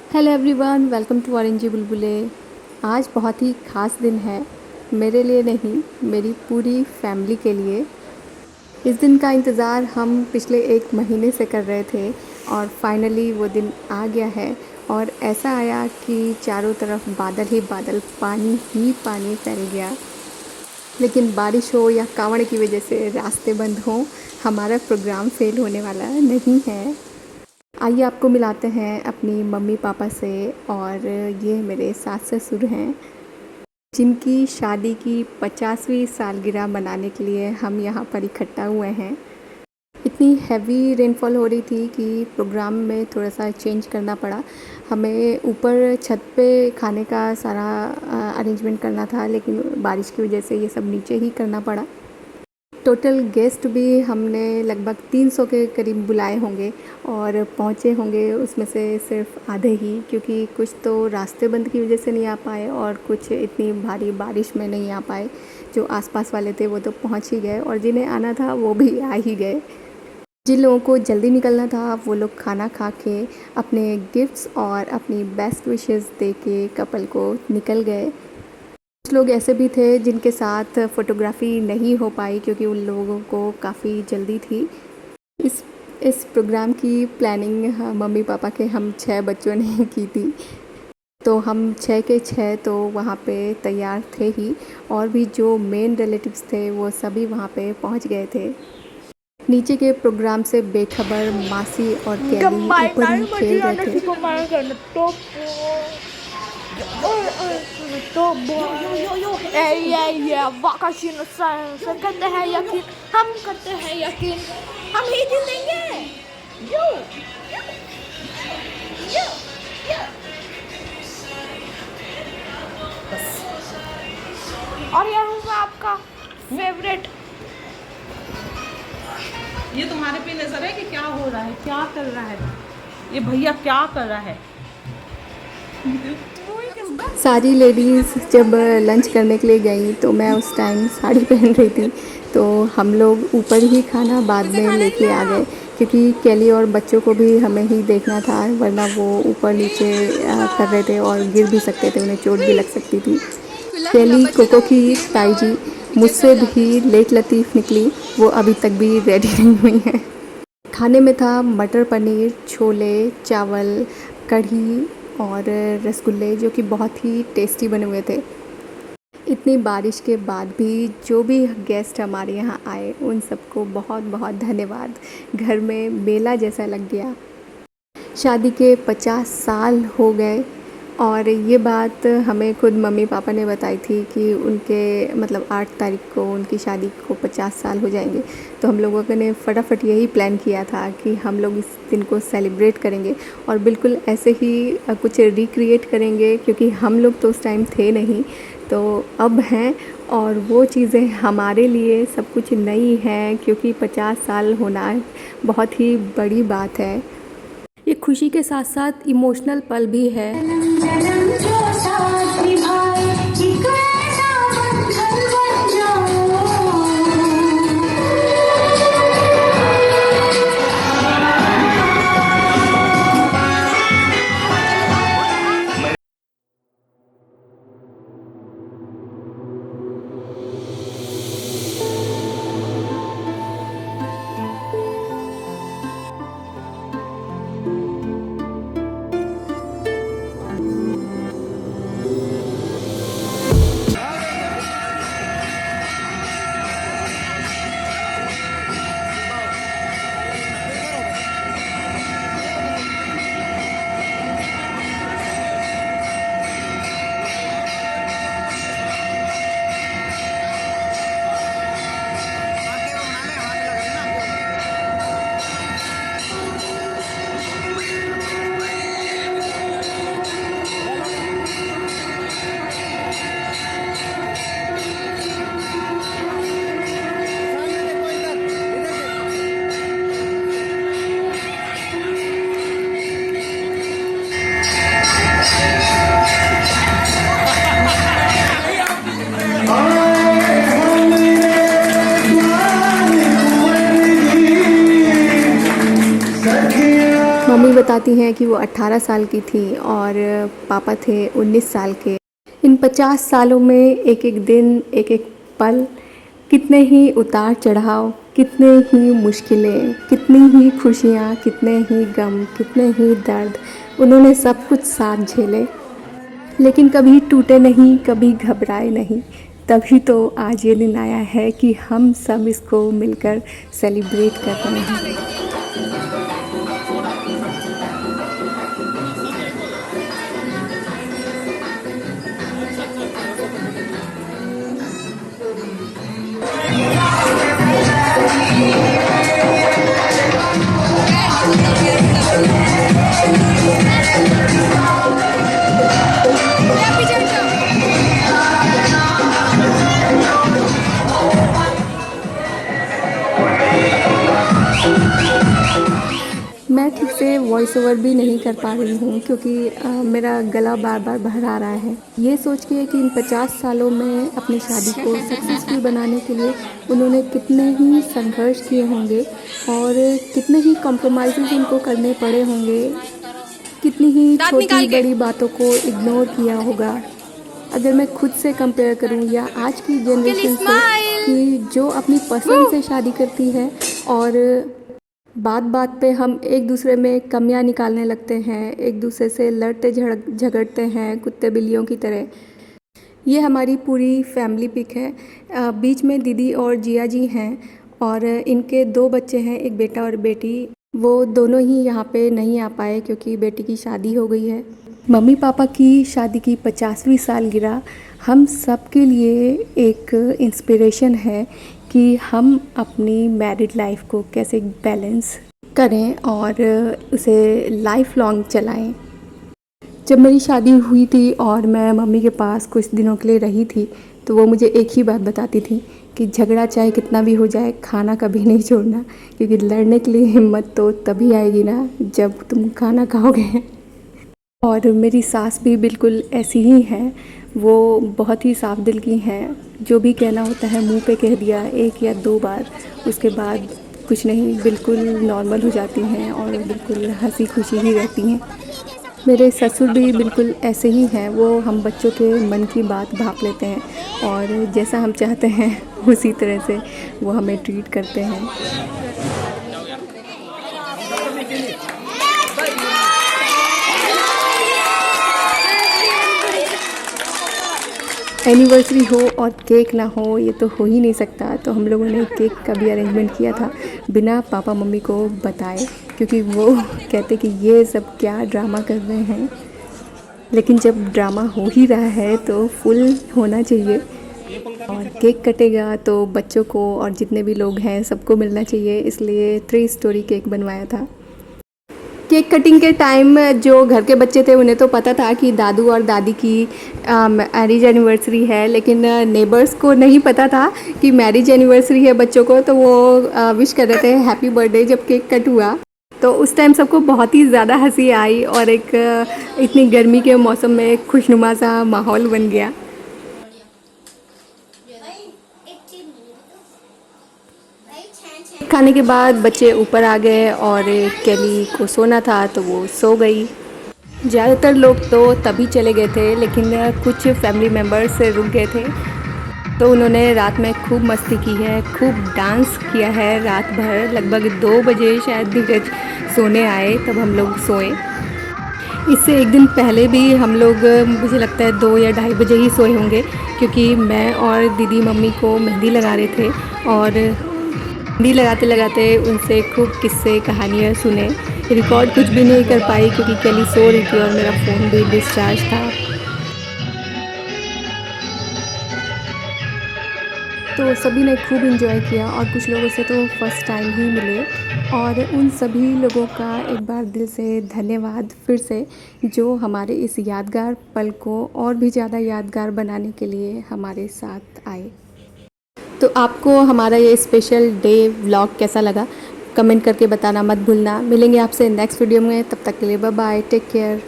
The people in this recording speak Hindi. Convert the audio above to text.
हेलो एवरीवन, वेलकम टू ऑरेंजी बुलबुले। आज बहुत ही ख़ास दिन है, मेरे लिए नहीं, मेरी पूरी फैमिली के लिए। इस दिन का इंतज़ार हम पिछले 1 महीने से कर रहे थे और फाइनली वो दिन आ गया है। और ऐसा आया कि चारों तरफ बादल ही बादल, पानी ही पानी फैल गया। लेकिन बारिश हो या कावड़ की वजह से रास्ते बंद हों, हमारा प्रोग्राम फ़ेल होने वाला नहीं है। आइए आपको मिलाते हैं अपनी मम्मी पापा से। और ये मेरे सास ससुर हैं, जिनकी शादी की 50वीं सालगिरह मनाने के लिए हम यहाँ पर इकट्ठा हुए हैं। इतनी हैवी रेनफॉल हो रही थी कि प्रोग्राम में थोड़ा सा चेंज करना पड़ा। हमें ऊपर छत पे खाने का सारा अरेंजमेंट करना था, लेकिन बारिश की वजह से ये सब नीचे ही करना पड़ा। टोटल गेस्ट भी हमने लगभग 300 के करीब बुलाए होंगे और पहुँचे होंगे उसमें से सिर्फ आधे ही, क्योंकि कुछ तो रास्ते बंद की वजह से नहीं आ पाए और कुछ इतनी भारी बारिश में नहीं आ पाए। जो आसपास वाले थे वो तो पहुँच ही गए और जिन्हें आना था वो भी आ ही गए। जिन लोगों को जल्दी निकलना था वो लोग खाना खा के अपने गिफ्ट्स और अपनी बेस्ट विशेस दे के कपल को निकल गए। कुछ लोग ऐसे भी थे जिनके साथ फ़ोटोग्राफ़ी नहीं हो पाई, क्योंकि उन लोगों को काफ़ी जल्दी थी। इस इस प्रोग्राम की प्लानिंग मम्मी पापा के हम 6 बच्चों ने की थी। तो हम 6 के 6 तो वहाँ पे तैयार थे ही, और भी जो मेन रिलेटिव्स थे वो सभी वहाँ पे पहुँच गए थे। नीचे के प्रोग्राम से बेखबर मासी और कैली ऊपर ही Gambaran खेल masih रहे anak थे। si pemain kan topo. यो ये वाकशी नुकसान करते हैं यकीन हम करते हैं यकीन हम ही जीतेंगे यो यो यो बस और यह हूँ मैं आपका फेवरेट। ये तुम्हारे पे नजर है कि क्या हो रहा है, क्या कर रहा है, ये भैया क्या कर रहा है। सारी लेडीज़ जब लंच करने के लिए गई तो मैं उस टाइम साड़ी पहन रही थी, तो हम लोग ऊपर ही खाना बाद में लेके आ गए, क्योंकि कैली और बच्चों को भी हमें ही देखना था, वरना वो ऊपर नीचे कर रहे थे और गिर भी सकते थे, उन्हें चोट भी लग सकती थी। कैली कोको की ताई जी मुझसे भी लेट लतीफ़ निकली, वो अभी तक भी रेडी नहीं हुई हैं। खाने में था मटर पनीर, छोले, चावल, कढ़ी और रसगुल्ले, जो कि बहुत ही टेस्टी बने हुए थे। इतनी बारिश के बाद भी जो भी गेस्ट हमारे यहाँ आए उन सबको बहुत बहुत धन्यवाद। घर में मेला जैसा लग गया। शादी के 50 साल हो गए, और ये बात हमें खुद मम्मी पापा ने बताई थी कि उनके मतलब 8 तारीख को उनकी शादी को 50 साल हो जाएंगे। तो हम लोगों ने फटाफट यही प्लान किया था कि हम लोग इस दिन को सेलिब्रेट करेंगे और बिल्कुल ऐसे ही कुछ रिक्रिएट करेंगे, क्योंकि हम लोग तो उस टाइम थे नहीं, तो अब हैं। और वो चीज़ें हमारे लिए सब कुछ नई हैं, क्योंकि 50 साल होना बहुत ही बड़ी बात है। ये खुशी के साथ साथ इमोशनल पल भी है। बताती हैं कि वो 18 साल की थी और पापा थे 19 साल के। इन 50 सालों में एक एक दिन, एक एक पल, कितने ही उतार चढ़ाव, कितने ही मुश्किलें, कितनी ही खुशियाँ, कितने ही गम, कितने ही दर्द, उन्होंने सब कुछ साथ झेले, लेकिन कभी टूटे नहीं, कभी घबराए नहीं। तभी तो आज ये दिन आया है कि हम सब इसको मिलकर सेलिब्रेट कर रहे हैं। मैं ठीक से वॉइस ओवर भी नहीं कर पा रही हूँ क्योंकि मेरा गला बार बार भरा रहा है। ये सोच के कि इन 50 सालों में अपनी शादी को सक्सेसफुल बनाने के लिए उन्होंने कितने ही संघर्ष किए होंगे और कितने ही कॉम्प्रोमाइज़ेस उनको करने पड़े होंगे, कितनी ही छोटी बड़ी बातों को इग्नोर किया होगा। अगर मैं खुद से कंपेयर करूँ या आज की जनरेशन से कि जो अपनी पसंद से शादी करती है और बात बात पे हम एक दूसरे में कमियां निकालने लगते हैं, एक दूसरे से लड़ते झगड़ते हैं कुत्ते बिल्लियों की तरह। ये हमारी पूरी फैमिली पिक है। बीच में दीदी और जिया जी हैं और इनके 2 बच्चे हैं, एक बेटा और बेटी। वो दोनों ही यहाँ पे नहीं आ पाए क्योंकि बेटी की शादी हो गई है। मम्मी पापा की शादी की 50वीं सालगिरह हम सब के लिए एक इंस्पिरेशन है कि हम अपनी मैरिड लाइफ को कैसे बैलेंस करें और उसे लाइफ लॉन्ग चलाएं। जब मेरी शादी हुई थी और मैं मम्मी के पास कुछ दिनों के लिए रही थी तो वो मुझे एक ही बात बताती थी कि झगड़ा चाहे कितना भी हो जाए, खाना कभी नहीं छोड़ना, क्योंकि लड़ने के लिए हिम्मत तो तभी आएगी ना जब तुम खाना खाओगे। और मेरी सास भी बिल्कुल ऐसी ही हैं। वो बहुत ही साफ दिल की हैं। जो भी कहना होता है मुंह पे कह दिया 1 या 2 बार, उसके बाद कुछ नहीं, बिल्कुल नॉर्मल हो जाती हैं और बिल्कुल हंसी खुशी ही रहती हैं। मेरे ससुर भी बिल्कुल ऐसे ही हैं। वो हम बच्चों के मन की बात भाप लेते हैं और जैसा हम चाहते हैं उसी तरह से वो हमें ट्रीट करते हैं। एनिवर्सरी हो और केक ना हो, ये तो हो ही नहीं सकता। तो हम लोगों ने केक का भी अरेंजमेंट किया था बिना पापा मम्मी को बताए, क्योंकि वो कहते कि ये सब क्या ड्रामा कर रहे हैं। लेकिन जब ड्रामा हो ही रहा है तो फुल होना चाहिए। और केक कटेगा तो बच्चों को और जितने भी लोग हैं सबको मिलना चाहिए, इसलिए 3 स्टोरी केक बनवाया था। केक कटिंग के टाइम जो घर के बच्चे थे उन्हें तो पता था कि दादू और दादी की मैरिज एनिवर्सरी है, लेकिन नेबर्स को नहीं पता था कि मैरिज एनिवर्सरी है बच्चों को। तो वो विश कर रहे थे हैप्पी बर्थडे जब केक कट हुआ। तो उस टाइम सबको बहुत ही ज़्यादा हंसी आई और एक इतनी गर्मी के मौसम में खुशनुमा सा माहौल बन गया। खाने के बाद बच्चे ऊपर आ गए और केली को सोना था तो वो सो गई। ज़्यादातर लोग तो तभी चले गए थे, लेकिन कुछ फैमिली मेम्बर्स रुक गए थे। तो उन्होंने रात में खूब मस्ती की है, खूब डांस किया है रात भर। लगभग 2 बजे शायद धीरज सोने आए, तब हम लोग सोए। इससे एक दिन पहले भी हम लोग मुझे लगता है 2 या 2:30 बजे ही सोए होंगे, क्योंकि मैं और दीदी मम्मी को मेहंदी लगा रहे थे और मेहंदी लगाते लगाते उनसे खूब किस्से कहानियाँ सुने। रिकॉर्ड कुछ भी नहीं कर पाई क्योंकि केली सो रही थी और मेरा फ़ोन भी डिस्चार्ज था। तो सभी ने खूब एंजॉय किया और कुछ लोगों से तो फर्स्ट टाइम ही मिले। और उन सभी लोगों का एक बार दिल से धन्यवाद फिर से, जो हमारे इस यादगार पल को और भी ज़्यादा यादगार बनाने के लिए हमारे साथ आए। तो आपको हमारा ये स्पेशल डे व्लॉग कैसा लगा कमेंट करके बताना मत भूलना। मिलेंगे आपसे नेक्स्ट वीडियो में, तब तक के लिए बाय बाय, टेक केयर।